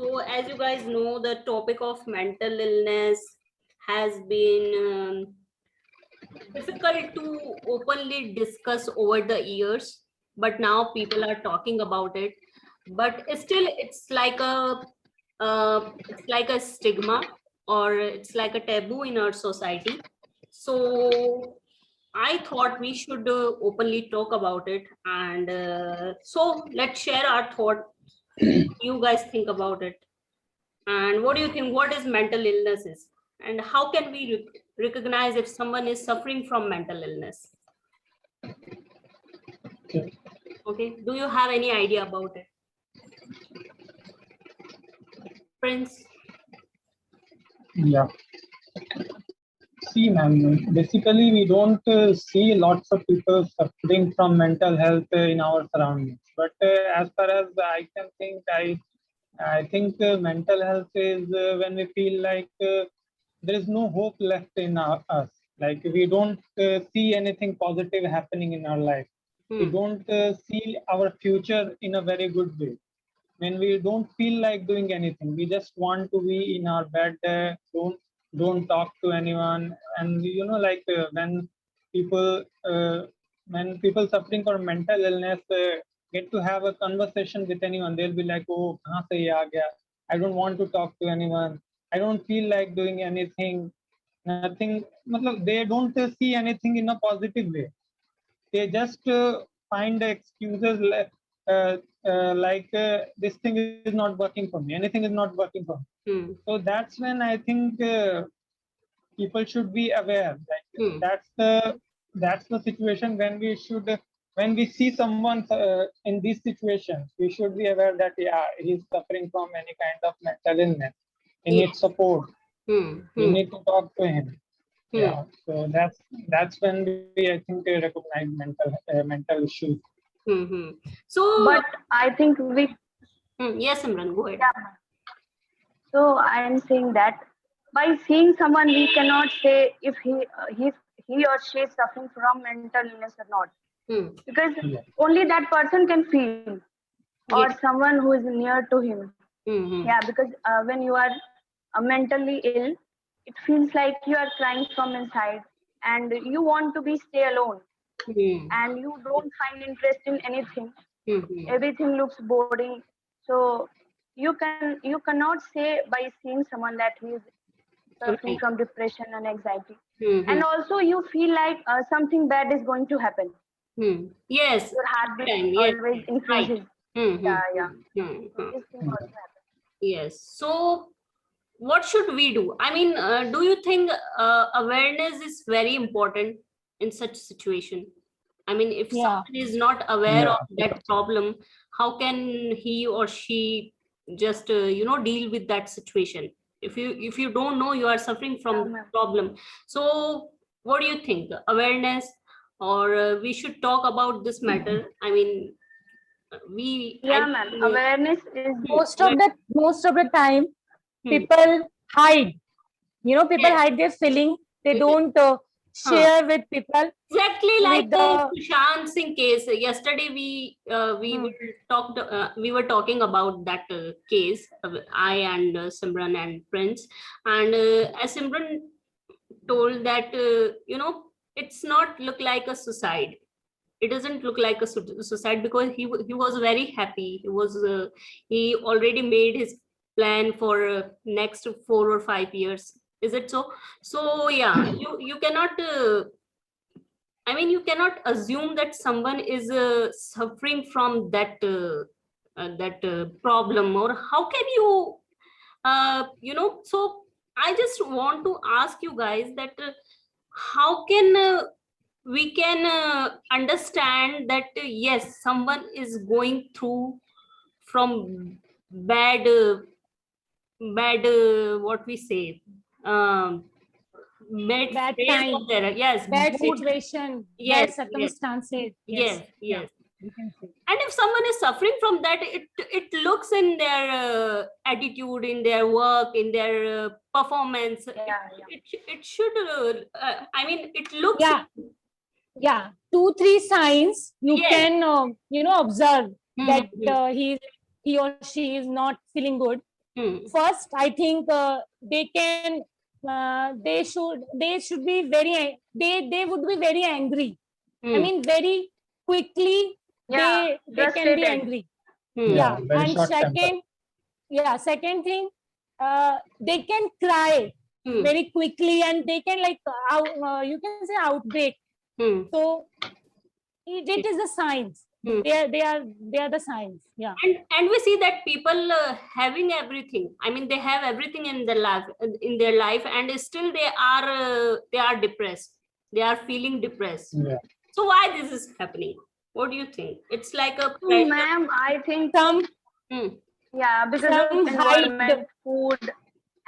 So, as you guys know, the topic of mental illness has been difficult to openly discuss over the years, but now people are talking about it. But still, it's like a stigma, or it's like a taboo in our society. So I thought we should openly talk about it, and so let's share our thought. You guys think about it. And what do you think? What is mental illness is? And how can we recognize if someone is suffering from mental illness? Okay. Do you have any idea about it? Prince? Yeah. See, ma'am, basically we don't see lots of people suffering from mental health in our surroundings. But as far as I can think, I think mental health is when we feel like there is no hope left in us. Like we don't see anything positive happening in our life. We don't see our future in a very good way. When we don't feel like doing anything, we just want to be in our bed, don't talk to anyone. And like people uh, when people suffering from mental illness get to have a conversation with anyone, they'll be like, oh, kahan se ye aa gaya? I don't want to talk to anyone. I don't feel like doing anything. Nothing. Matlab, they don't see anything in a positive way. They just find excuses this thing is not working for me, anything is not working for me. So that's when I think people should be aware, like that's the situation when we should when we see someone in these situations, we should be aware that yeah, he's suffering from any kind of mental illness. He needs support. We need to talk to him. Yeah, so that's when we, I think, recognize mental issues. So, but I think we. Yes, Imran, go ahead. Yeah. So I am saying that by seeing someone, we cannot say if he or she is suffering from mental illness or not, because only that person can feel, or someone who is near to him. Yeah, because when you are mentally ill, it feels like you are crying from inside, and you want to be stay alone, and you don't find interest in anything. Everything looks boring. So you cannot say by seeing someone that he is suffering from depression and anxiety. And also you feel like something bad is going to happen. Yes, your heartbeat yes, always increases. Yeah. This thing also happens. Yes. So what should we do? I mean, do you think awareness is very important in such situation? I mean, if someone is not aware of that problem, how can he or she just deal with that situation? If you don't know you are suffering from the problem, so what do you think? Awareness, or we should talk about this matter? I mean, ma'am. Awareness is most of the time people hide. People hide their feeling. They don't share with people. Exactly like the Sushant Singh case. Yesterday we were talking about that case. I and Simran and Prince, and as Simran told that it's not look like a suicide. It doesn't look like a suicide because he was very happy. He already made his plan for next 4 or 5 years. Is it so? So yeah, you cannot. I mean, you cannot assume that someone is suffering from that problem, or how can you, So I just want to ask you guys that how can we can understand that yes, someone is going through from bad, what we say. Bad time, yes, bad situation, bad circumstances. Yes. And if someone is suffering from that, it looks in their attitude, in their work, in their performance. It should. I mean, it looks. Yeah, 2-3 signs you can observe that he or she is not feeling good. First, I think they can, they should be very, they would be very angry. I mean, very quickly, Yeah, they can be frustrated. angry. Yeah, very And short temper. second thing, they can cry very quickly, and they can like, you can say outbreak. So it is the signs. They are the signs. Yeah. And we see that people having everything. I mean, they have everything in their life, and still they are depressed. They are feeling depressed. Yeah. So why this is happening? What do you think? It's like a pressure. Ma'am, I think Some yeah, because some of environment, food,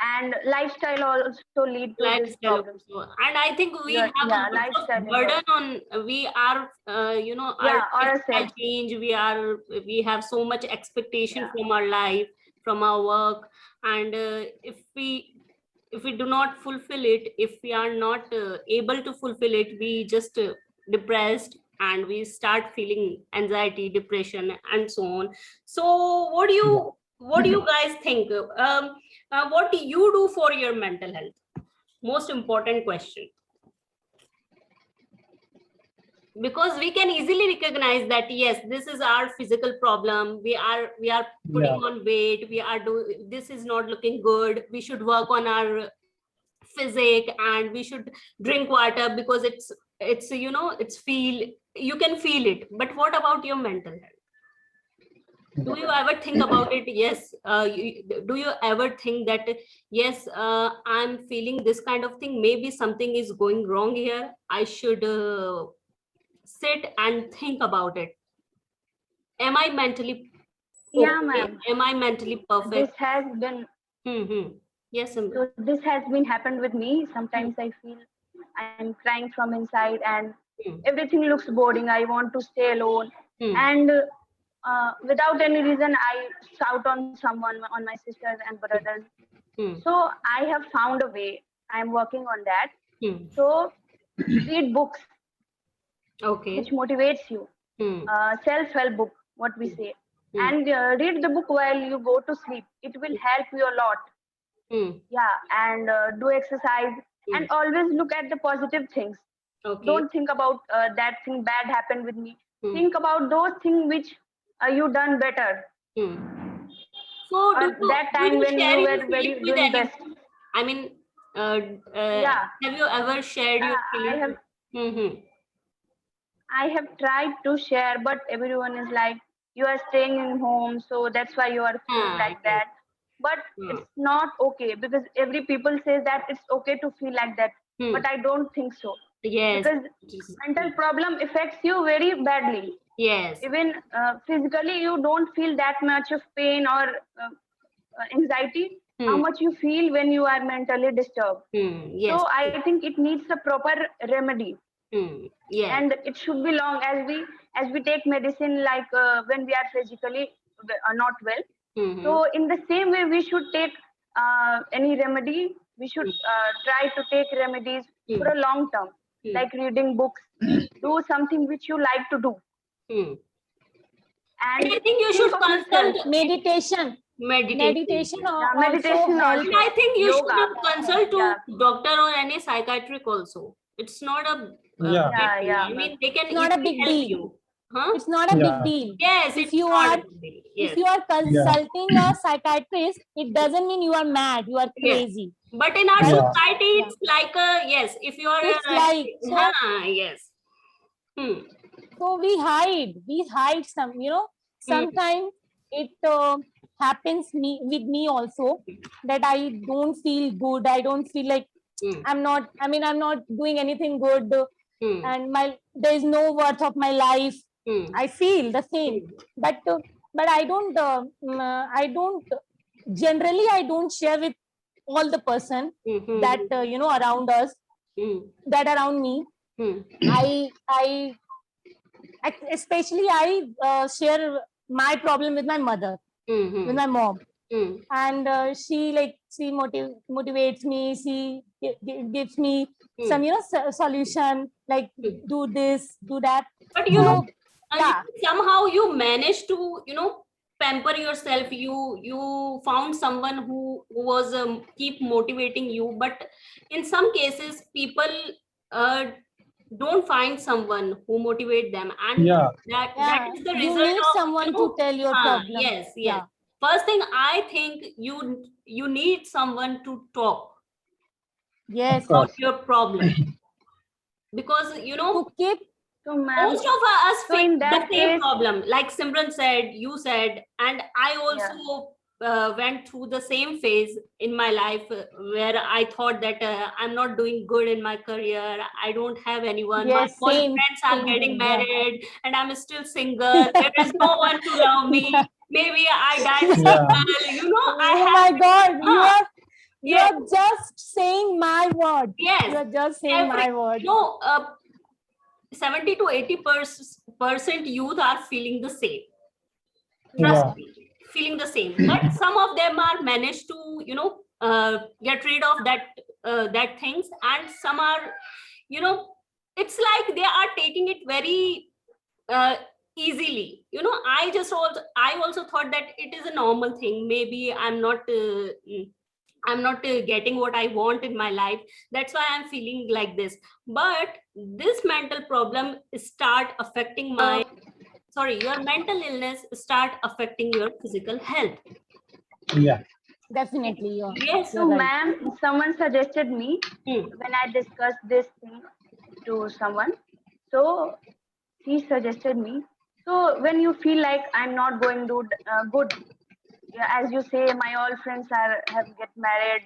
and lifestyle also lead to these Lifestyle problems. also. And I think we Yeah, have yeah, a lot lifestyle of is burden on. We are, our lifestyle ourselves. change. We have so much expectation Yeah. from our life, from our work, and if we do not fulfill it, if we are not able to fulfill it, we just depressed, and we start feeling anxiety, depression, and so on. So what do you guys think? What do you do for your mental health? Most important question. Because we can easily recognize that yes, this is our physical problem. We are putting on weight. This is not looking good. We should work on our physique, and we should drink water, because it's you can feel it. But what about your mental health? Do you ever think about it? Yes. Do you ever think that yes, I'm feeling this kind of thing, maybe something is going wrong here, I should sit and think about it? Am I mentally Yeah, okay? ma'am. Am I mentally This perfect? has been Yes, so this has been happened with me. Sometimes I feel I'm crying from inside, and everything looks boring. I want to stay alone, and without any reason, I shout on someone, on my sisters and brothers. So I have found a way. I'm working on that. So read books, Okay. which motivates you. Self-help book, what we say, and read the book while you go to sleep. It will help you a lot. Yeah, and do exercise, and always look at the positive things. Okay. Don't think about that thing bad happened with me. Think about those things which you done better. So That time when share you your were very feeling with doing anyone? best. I mean, Yeah. have you ever shared your feeling? I have tried to share, but everyone is like, you are staying in home, so that's why you are feeling like that. But it's not okay, because every people says that it's okay to feel like that. But I don't think so. Yes. Because mental problem affects you very badly. Yes. Even physically, you don't feel that much of pain or anxiety. How much you feel when you are mentally disturbed. Yes. So I think it needs a proper remedy. Yes. And it should be long, as we take medicine, like when we are physically not well. So in the same way, we should take any remedy. We should try to take remedies for a long term, like reading books, do something which you like to do. And I think you should consult meditation. Meditation meditation helps. I think you yoga. should consult to doctor or any psychiatric also. It's not a I mean, they can It's not a big help deal. you. Huh? It's not a big deal. Yes, if it's you not are a big deal. Yes. if you are consulting a psychiatrist, it doesn't mean you are mad, you are crazy. But in our society, it's like a yes. If you are it's like yes. So we hide some. Sometimes it happens with me also, that I don't feel good. I don't feel like I'm not doing anything good, and there is no worth of my life. I feel the same, but I don't generally I don't share with all the person that around us, that around me. I especially I share my problem with my mother, with my mom, and she motivates me. She gives me some solution, like do this, do that. But somehow you manage to pamper yourself. You found someone who was keep motivating you, but in some cases people don't find someone who motivate them, and Yeah. that is the You result need of, someone to tell your problem. yes. Yeah. First thing, I think you need someone to talk Yes. about your problem, because To keep. So, ma'am, most of us so face in the that same case, problem, like Simran said, you said, and I also went through the same phase in my life, where I thought that I'm not doing good in my career, I don't have anyone, Yes, my all same, friends are same getting thing, yeah. married, and I'm still single, there is no one to love me, maybe I die single, Oh my God, you Yes. are just saying my word. Yes. You are just saying my word. 70 to 80% youth are feeling the same. Yeah. Feeling the same, but some of them are managed to get rid of that things, and some are it's like they are taking it very easily. I also thought that it is a normal thing, maybe I'm not getting what I want in my life, that's why I'm feeling like this. But this mental problem start affecting your mental illness start affecting your physical health. Yeah. Definitely. Yes. So, right. ma'am, someone suggested me when I discussed this thing to someone. So, he suggested me. So, when you feel like I'm not going to good, as you say, my all friends have get married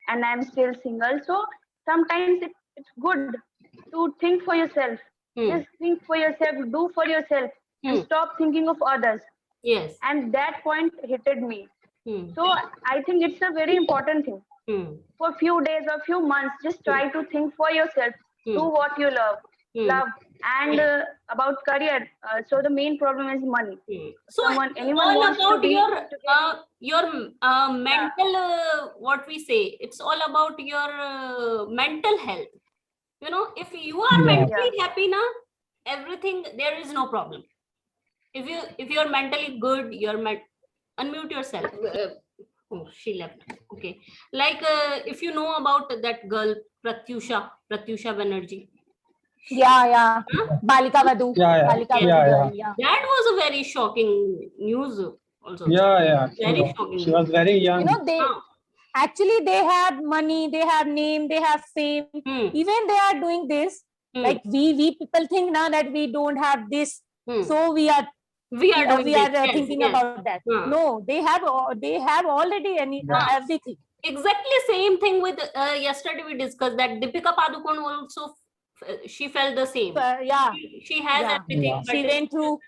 and I'm still single. So, sometimes it's good to think for yourself. Just think for yourself, do for yourself, and stop thinking of others. Yes. And that point hit me. So I think it's a very important thing. For a few days or few months, just try to think for yourself. Do what you love, and about career. So the main problem is money. So anyone all wants about to be your mental, what we say, it's all about your mental health. If you are mentally happy now, everything, there is no problem. If you're mentally good, unmute yourself. Oh, she left. Okay. Like if you know about that girl Pratyusha Banerjee. Yeah. Balika Vadu. Balika Vadu. Yeah. That was a very shocking news also. Yeah. Very shocking. She was very young. Actually they have money, they have name, they have fame. Even they are doing this. Like we people think now that we don't have this, so we are thinking about that. No, they have already everything. Exactly same thing with yesterday we discussed that Deepika Padukone also she felt the same. She has everything. She went through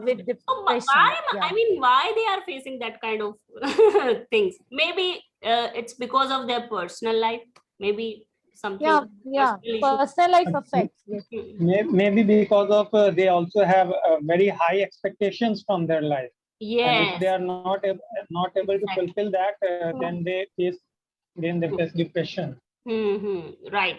with depression. Why they are facing that kind of things? Maybe it's because of their personal life. Maybe something. Personal life affects. Maybe because of they also have very high expectations from their life. Yes. And if they are not able to fulfill that, then they face depression. Right.